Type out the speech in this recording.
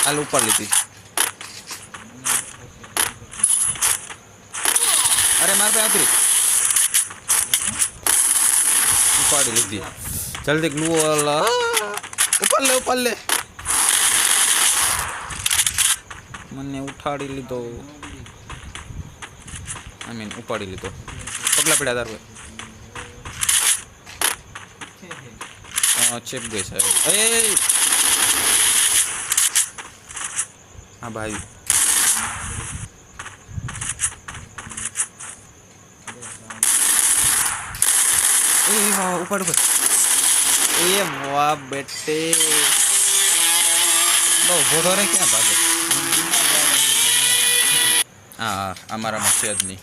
હાલ ઉપર લીધી. અરે માર પાસે આતરી ઉપાડી લીધી. જલ્દી ગ્લુ ઉપર લે મને ઉઠાડી લીધો. ઉપાડી લીધો. પગલા પડ્યા તાર ચેપ ગઈ સાહેબ. હા ભાઈ ઉપર એ વાહ બેટે ઉભો તો રે ક્યાં ભાગે. હા અમારામાં છે જ નહીં.